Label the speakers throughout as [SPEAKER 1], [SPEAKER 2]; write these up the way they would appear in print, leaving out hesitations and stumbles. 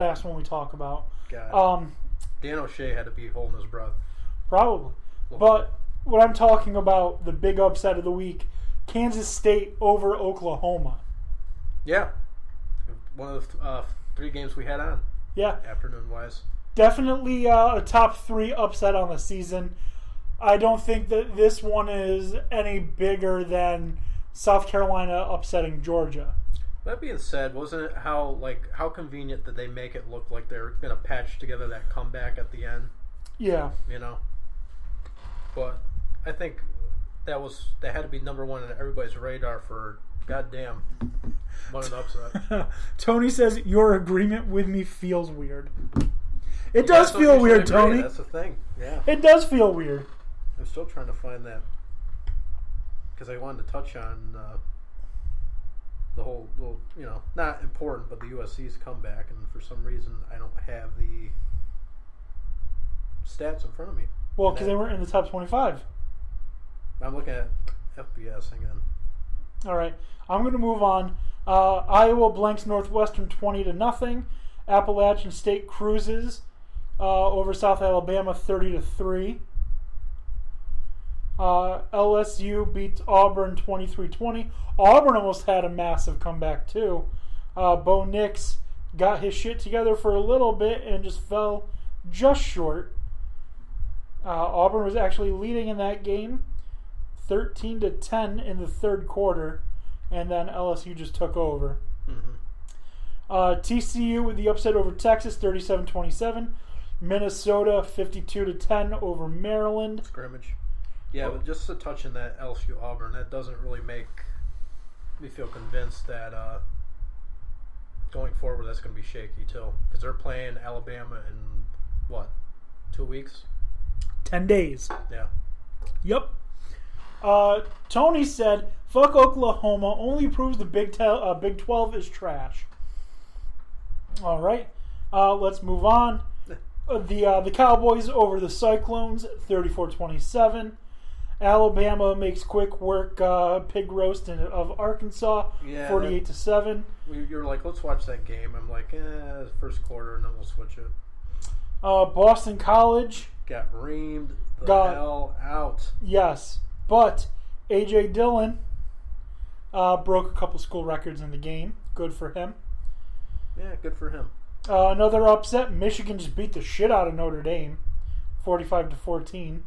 [SPEAKER 1] last one we talk about.
[SPEAKER 2] God. Dan O'Shea had to be holding his breath.
[SPEAKER 1] Probably. But what I'm talking about, the big upset of the week, Kansas State over Oklahoma.
[SPEAKER 2] Yeah. One of the 3 games we had on.
[SPEAKER 1] Yeah.
[SPEAKER 2] Afternoon-wise.
[SPEAKER 1] Definitely a top 3 upset on the season. I don't think that this one is any bigger than South Carolina upsetting Georgia.
[SPEAKER 2] That being said, wasn't it how convenient did they make it look like they're going to patch together that comeback at the end?
[SPEAKER 1] Yeah.
[SPEAKER 2] But I think that had to be number 1 on everybody's radar for goddamn what an upset.
[SPEAKER 1] Tony says your agreement with me feels weird. It does feel weird, Tony.
[SPEAKER 2] That's the thing. Yeah.
[SPEAKER 1] It does feel weird.
[SPEAKER 2] I'm still trying to find that because I wanted to touch on the whole, not important, but the USC's comeback, and for some reason I don't have the stats in front of me.
[SPEAKER 1] Well, because they weren't in the top 25.
[SPEAKER 2] I'm looking at FBS. Hang on.
[SPEAKER 1] All right, I'm going to move on. Iowa blanks Northwestern 20-0. Appalachian State cruises over South Alabama 30-3. LSU beats Auburn 23-20. Auburn almost had a massive comeback too. Bo Nix got his shit together for a little bit and just fell just short. Auburn was actually leading in that game 13-10 in the third quarter, and then LSU just took over.
[SPEAKER 2] Mm-hmm.
[SPEAKER 1] TCU with the upset over Texas 37-27. Minnesota 52-10 over Maryland.
[SPEAKER 2] Scrimmage. Yeah, but just to touch on that LSU Auburn, that doesn't really make me feel convinced that going forward that's going to be shaky too, because they're playing Alabama in 2 weeks?
[SPEAKER 1] 10 days.
[SPEAKER 2] Yeah.
[SPEAKER 1] Yep. Tony said, "Fuck Oklahoma. Only proves the Big 12 is trash." All right. Let's move on. The Cowboys over the Cyclones 34-27. Alabama makes quick work pig roast of Arkansas 48-7.
[SPEAKER 2] You're like, let's watch that game. I'm like, first quarter, and then we'll switch it.
[SPEAKER 1] Boston College
[SPEAKER 2] got reamed hell out.
[SPEAKER 1] Yes, but A.J. Dillon broke a couple school records in the game. Good for him.
[SPEAKER 2] Yeah, good for him.
[SPEAKER 1] Another upset. Michigan just beat the shit out of Notre Dame 45-14.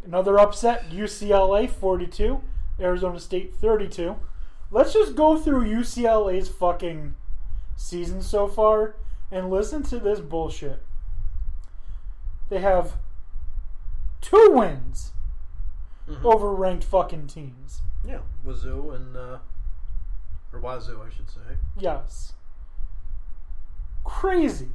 [SPEAKER 1] Another upset. UCLA 42. Arizona State 32. Let's just go through UCLA's fucking season so far and listen to this bullshit. They have 2 wins over ranked fucking teams.
[SPEAKER 2] Yeah, Wazoo and or Wazoo, I should say.
[SPEAKER 1] Yes. Crazy.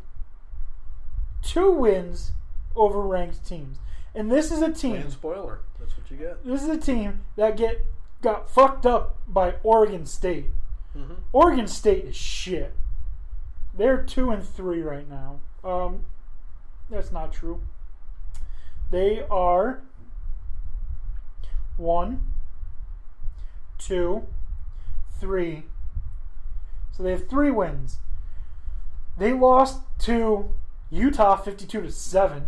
[SPEAKER 1] 2 wins over ranked teams. And this is a team.
[SPEAKER 2] And spoiler. That's what you get.
[SPEAKER 1] This is a team that got fucked up by Oregon State.
[SPEAKER 2] Mm-hmm.
[SPEAKER 1] Oregon State is shit. They're 2-3 right now. That's not true. They are 1, 2, 3. So they have 3 wins. They lost to Utah 52-7.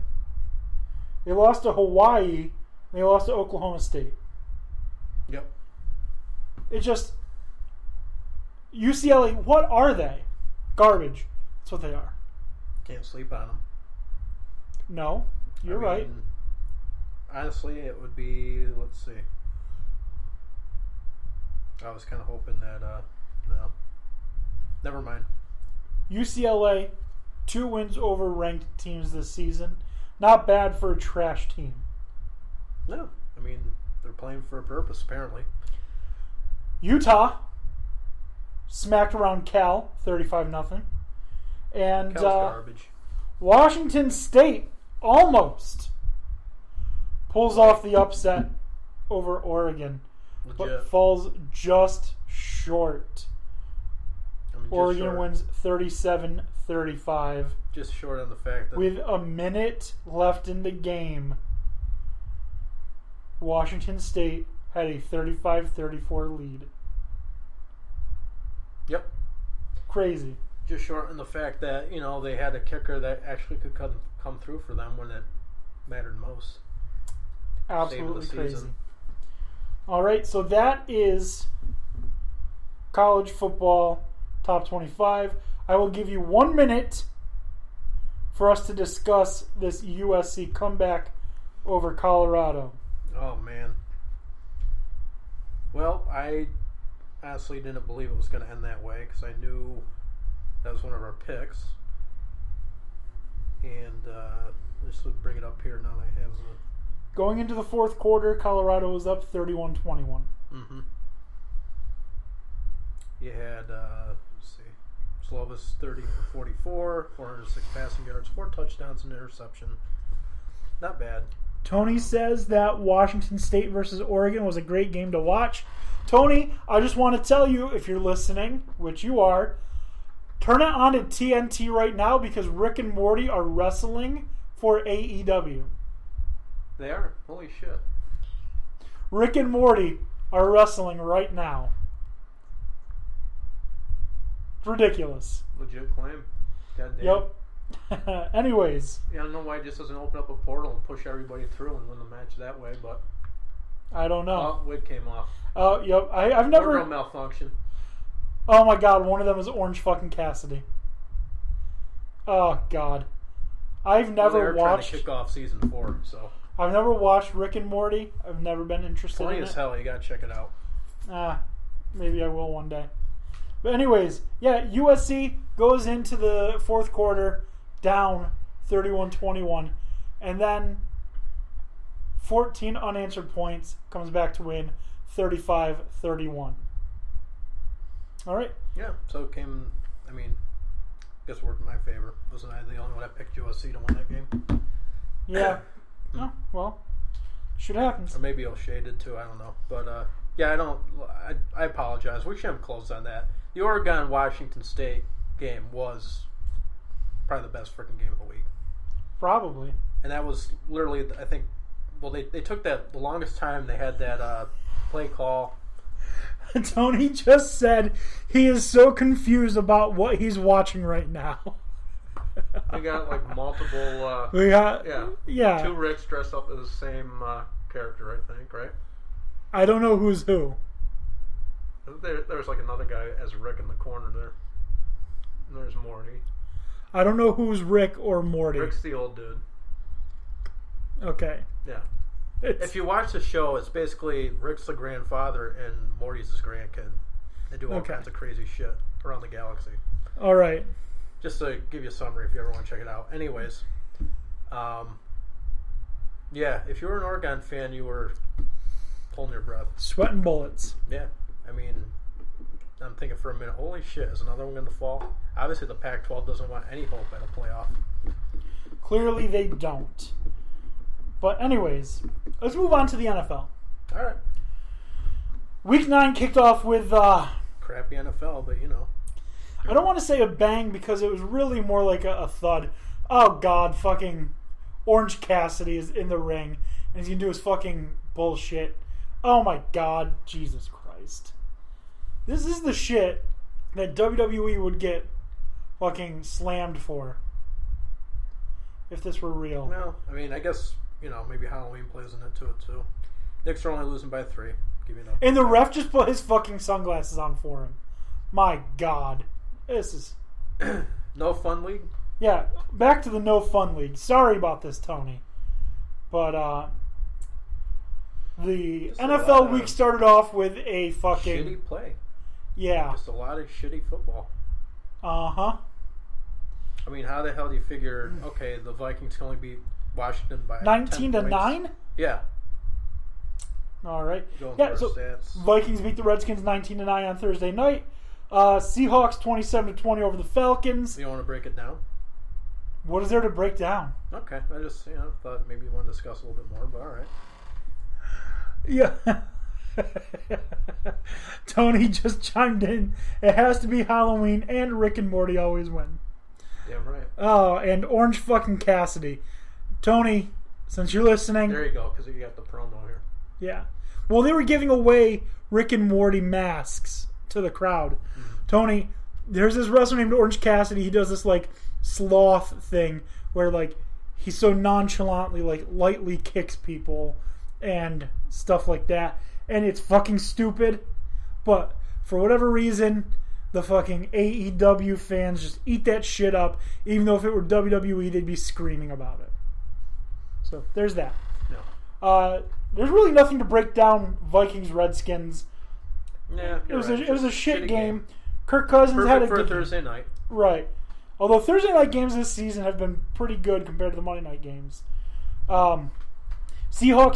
[SPEAKER 1] They lost to Hawaii. They lost to Oklahoma State.
[SPEAKER 2] Yep.
[SPEAKER 1] It's just UCLA. What are they? Garbage. That's what they are.
[SPEAKER 2] Can't sleep on them.
[SPEAKER 1] No, you're right.
[SPEAKER 2] Honestly, it would be. Let's see. I was kind of hoping that. No. Never mind.
[SPEAKER 1] UCLA, 2 wins over ranked teams this season. Not bad for a trash team.
[SPEAKER 2] No, I mean they're playing for a purpose apparently.
[SPEAKER 1] Utah smacked around Cal 35-0, and
[SPEAKER 2] Cal's garbage.
[SPEAKER 1] Washington State almost pulls off the upset over Oregon, but falls just short. Oregon wins 37-35.
[SPEAKER 2] Just short on the fact that
[SPEAKER 1] with a minute left in the game, Washington State had a 35-34 lead.
[SPEAKER 2] Yep.
[SPEAKER 1] Crazy.
[SPEAKER 2] Just short in the fact that, they had a kicker that actually could come through for them when it mattered most.
[SPEAKER 1] Absolutely crazy. All right, so that is college football top 25. I will give you 1 minute for us to discuss this USC comeback over Colorado.
[SPEAKER 2] Oh, man. Well, I honestly didn't believe it was going to end that way because I knew that was one of our picks. And this would bring it up here now that I have the...
[SPEAKER 1] Going into the fourth quarter, Colorado was up 31-21.
[SPEAKER 2] Mm-hmm. You had, let's see, Slovis 30 for 44, 406 passing yards, 4 touchdowns and interception. Not bad.
[SPEAKER 1] Tony says that Washington State versus Oregon was a great game to watch. Tony, I just want to tell you, if you're listening, which you are, turn it on to TNT right now because Rick and Morty are wrestling for AEW.
[SPEAKER 2] They are? Holy shit.
[SPEAKER 1] Rick and Morty are wrestling right now. It's ridiculous.
[SPEAKER 2] Legit claim. God damn.
[SPEAKER 1] Yep. Anyways.
[SPEAKER 2] Yeah, I don't know why it just doesn't open up a portal and push everybody through and win the match that way, but...
[SPEAKER 1] I don't know.
[SPEAKER 2] Oh, Wood came off.
[SPEAKER 1] Oh, yep. I've never...
[SPEAKER 2] Wardrobe malfunction.
[SPEAKER 1] Oh my god, one of them is Orange fucking Cassidy. Oh god. I've never watched...
[SPEAKER 2] Trying to kick off season 4, so...
[SPEAKER 1] I've never watched Rick and Morty. I've never been interested in it.
[SPEAKER 2] Funny as hell, you gotta check it out.
[SPEAKER 1] Maybe I will one day. But anyways, yeah, USC goes into the fourth quarter down 31-21. And then 14 unanswered points, comes back to win 35-31. All right.
[SPEAKER 2] Yeah, so it came, I guess it worked in my favor. Wasn't I the only one that picked USC to win that game?
[SPEAKER 1] Yeah. Oh, well, shit happens.
[SPEAKER 2] Or maybe O'Shea did too, I don't know. But, yeah, I apologize. We should have closed on that. The Oregon-Washington State game was probably the best freaking game of the week.
[SPEAKER 1] Probably.
[SPEAKER 2] And that was literally, I think, well, they took the longest time they had that play call.
[SPEAKER 1] Tony just said he is so confused about what he's watching right now.
[SPEAKER 2] We got like multiple.
[SPEAKER 1] We got
[SPEAKER 2] 2 Ricks dressed up as the same character, I think, right?
[SPEAKER 1] I don't know who's who.
[SPEAKER 2] There was like another guy as Rick in the corner there. And there's Morty.
[SPEAKER 1] I don't know who's Rick or Morty.
[SPEAKER 2] Rick's the old dude.
[SPEAKER 1] Okay.
[SPEAKER 2] Yeah. If you watch the show, it's basically Rick's the grandfather and Morty's his grandkid. They do all kinds of crazy shit around the galaxy.
[SPEAKER 1] All right.
[SPEAKER 2] Just to give you a summary if you ever want to check it out. Anyways, yeah, if you were an Oregon fan, you were holding your breath.
[SPEAKER 1] Sweating bullets.
[SPEAKER 2] Yeah. I'm thinking for a minute, holy shit, is another one going to fall? Obviously, the Pac-12 doesn't want any hope at a playoff.
[SPEAKER 1] Clearly, they don't. But anyways, let's move on to the NFL.
[SPEAKER 2] All right.
[SPEAKER 1] Week 9 kicked off with...
[SPEAKER 2] crappy NFL, but
[SPEAKER 1] I don't want to say a bang because it was really more like a thud. Oh, God, fucking Orange Cassidy is in the ring, and he's going to do his fucking bullshit. Oh, my God, Jesus Christ. This is the shit that WWE would get fucking slammed for if this were real.
[SPEAKER 2] Well, I guess, maybe Halloween plays into it, too. Knicks are only losing by 3. Give you enough.
[SPEAKER 1] And the ref just put his fucking sunglasses on for him. My God. This is...
[SPEAKER 2] No fun league?
[SPEAKER 1] Yeah, back to the no fun league. Sorry about this, Tony. But, the
[SPEAKER 2] just
[SPEAKER 1] NFL week started off with a fucking...
[SPEAKER 2] shitty play.
[SPEAKER 1] Yeah.
[SPEAKER 2] Just a lot of shitty football.
[SPEAKER 1] Uh-huh.
[SPEAKER 2] How the hell do you figure, okay, the Vikings can only beat Washington by
[SPEAKER 1] 19-9?
[SPEAKER 2] Yeah.
[SPEAKER 1] All right.
[SPEAKER 2] Yeah,
[SPEAKER 1] so
[SPEAKER 2] stats.
[SPEAKER 1] Vikings beat the Redskins 19-9 on Thursday night. Seahawks 27-20 over the Falcons.
[SPEAKER 2] You want to break it down?
[SPEAKER 1] What is there to break down?
[SPEAKER 2] Okay. I just, thought maybe you want to discuss a little bit more, but all right.
[SPEAKER 1] Yeah. Tony just chimed in. It has to be Halloween, and Rick and Morty always win.
[SPEAKER 2] Yeah, right.
[SPEAKER 1] Oh, and Orange fucking Cassidy. Tony, since you're listening...
[SPEAKER 2] There you go, because you got the promo here.
[SPEAKER 1] Yeah. Well, they were giving away Rick and Morty masks to the crowd. Mm-hmm. Tony, there's this wrestler named Orange Cassidy. He does this like sloth thing where like he so nonchalantly like lightly kicks people and stuff like that, and it's fucking stupid. But for whatever reason, the fucking AEW fans just eat that shit up. Even though if it were WWE, they'd be screaming about it. So there's that.
[SPEAKER 2] No.
[SPEAKER 1] There's really nothing to break down Vikings Redskins.
[SPEAKER 2] Yeah,
[SPEAKER 1] it was
[SPEAKER 2] right.
[SPEAKER 1] a shit game. Kirk Cousins
[SPEAKER 2] Perfect
[SPEAKER 1] had a
[SPEAKER 2] for
[SPEAKER 1] good
[SPEAKER 2] a Thursday night.
[SPEAKER 1] Right. Although Thursday night games this season have been pretty good compared to the Monday night games. Seahawks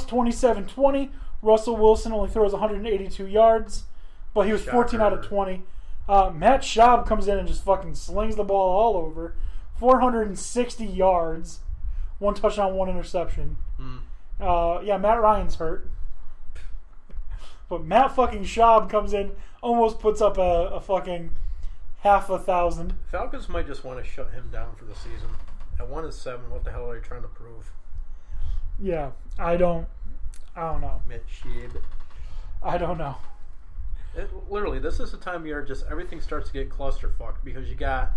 [SPEAKER 1] 27-20. Russell Wilson only throws 182 yards, but he was 14 out of 20. Matt Schaub comes in and just fucking slings the ball all over. 460 yards. 1 touchdown, 1 interception. Matt Ryan's hurt. But Matt fucking Schaub comes in, almost puts up a fucking 1,000.
[SPEAKER 2] Falcons might just want to shut him down for the season. At 1-7, what the hell are you trying to prove?
[SPEAKER 1] Yeah, I don't know.
[SPEAKER 2] Mitch Sheeb.
[SPEAKER 1] I don't know.
[SPEAKER 2] Literally, this is the time of year just everything starts to get clusterfucked because you got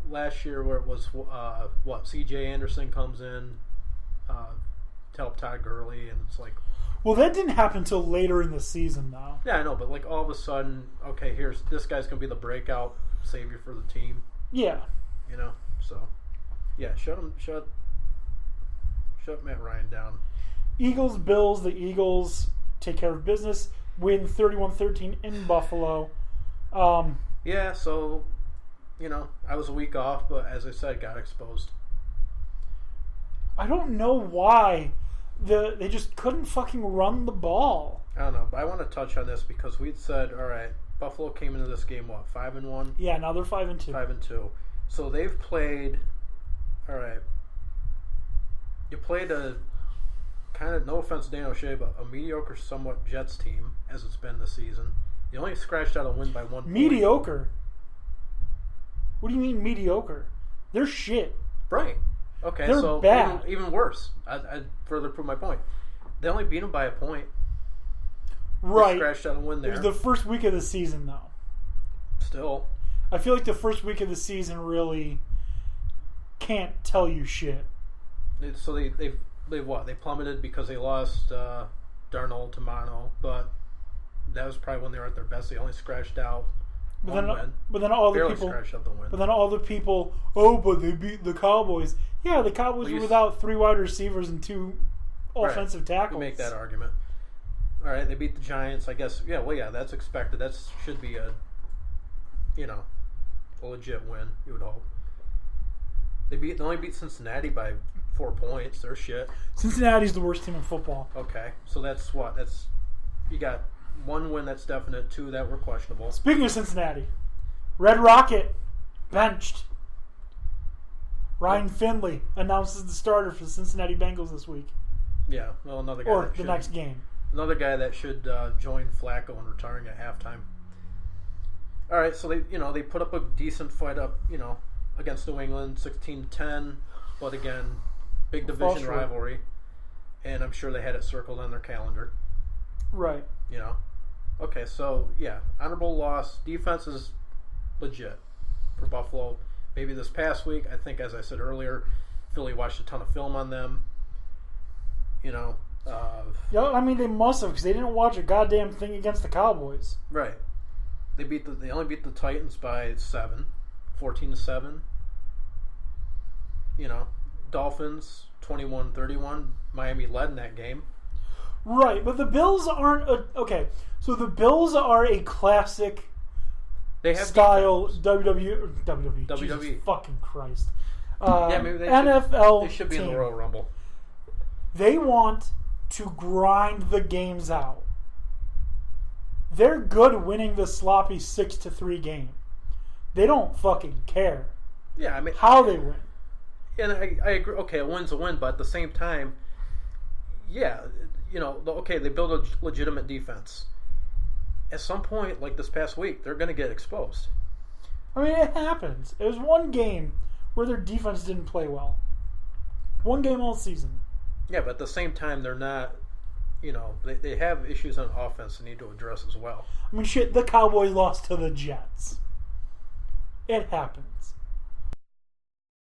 [SPEAKER 2] last year where it was C.J. Anderson comes in to help Todd Gurley, and it's like,
[SPEAKER 1] well, that didn't happen until later in the season, though.
[SPEAKER 2] Yeah, I know, but like all of a sudden, okay, here's this guy's gonna be the breakout savior for the team.
[SPEAKER 1] Yeah,
[SPEAKER 2] so yeah, shut Matt Ryan down.
[SPEAKER 1] Eagles, Bills. The Eagles take care of business. Win 31-13 in Buffalo.
[SPEAKER 2] Yeah, so I was a week off, but as I said, got exposed.
[SPEAKER 1] I don't know why they just couldn't fucking run the ball.
[SPEAKER 2] I don't know, but I want to touch on this because we'd said, all right, Buffalo came into this game 5-1.
[SPEAKER 1] Yeah, now they're 5-2.
[SPEAKER 2] 5-2. So they've played. All right, you played a kind of, no offense to Dan O'Shea, but a mediocre, somewhat Jets team as it's been this season. You only scratched out a win by 1 point.
[SPEAKER 1] Mediocre. What do you mean mediocre? They're shit.
[SPEAKER 2] Right. Okay,
[SPEAKER 1] they're
[SPEAKER 2] so
[SPEAKER 1] bad.
[SPEAKER 2] Even worse. I further prove my point. They only beat them by a point.
[SPEAKER 1] Right.
[SPEAKER 2] They scratched out a win there.
[SPEAKER 1] It was the first week of the season, though.
[SPEAKER 2] Still.
[SPEAKER 1] I feel like the first week of the season really can't tell you shit.
[SPEAKER 2] So they what? They plummeted because they lost Darnold to Mono, but that was probably when they were at their best. They only scratched out one win.
[SPEAKER 1] But then all the
[SPEAKER 2] barely
[SPEAKER 1] people
[SPEAKER 2] scratched out the win.
[SPEAKER 1] But then all the people, but they beat the Cowboys. Yeah, the Cowboys were without 3 wide receivers and 2 offensive tackles.
[SPEAKER 2] You make that argument. All right, they beat the Giants. I guess. Yeah. Well, yeah, that's expected. That should be a legit win. You would hope. They only beat Cincinnati by 4 points. They're shit.
[SPEAKER 1] Cincinnati's the worst team in football.
[SPEAKER 2] Okay, so that's what? You got 1 win that's definite, 2 that were questionable.
[SPEAKER 1] Speaking of Cincinnati, Red Rocket benched. Ryan Finley announces the starter for the Cincinnati Bengals this week.
[SPEAKER 2] Yeah, well, another guy.
[SPEAKER 1] Or the next game.
[SPEAKER 2] Another guy that should join Flacco in retiring at halftime. All right, so they put up a decent fight up, against New England, 16-10, but again, big division rivalry, and I'm sure they had it circled on their calendar.
[SPEAKER 1] Right.
[SPEAKER 2] Okay, so yeah, honorable loss. Defense is legit for Buffalo. Maybe this past week, I think, as I said earlier, Philly watched a ton of film on them.
[SPEAKER 1] Yeah, I mean they must have because they didn't watch a goddamn thing against the Cowboys.
[SPEAKER 2] Right. They only beat the Titans by 7, 14-7. Dolphins 21-31. Miami led in that game.
[SPEAKER 1] Right, but the Bills aren't okay. So the Bills are a classic.
[SPEAKER 2] They have
[SPEAKER 1] style WWE. Jesus fucking Christ.
[SPEAKER 2] Maybe they
[SPEAKER 1] NFL.
[SPEAKER 2] They should be
[SPEAKER 1] team.
[SPEAKER 2] in the Royal Rumble.
[SPEAKER 1] They want to grind the games out. They're good winning the sloppy 6-3 game. They don't fucking care.
[SPEAKER 2] Yeah, I mean
[SPEAKER 1] how they win.
[SPEAKER 2] And I agree. Okay, a win's a win, but at the same time, yeah, okay, they build a legitimate defense. At some point, like this past week, they're going to get exposed.
[SPEAKER 1] I mean, it happens. It was one game where their defense didn't play well. One game all season.
[SPEAKER 2] Yeah, but at the same time, they're not, they have issues on offense they need to address as well.
[SPEAKER 1] I mean, shit, the Cowboys lost to the Jets. It happens.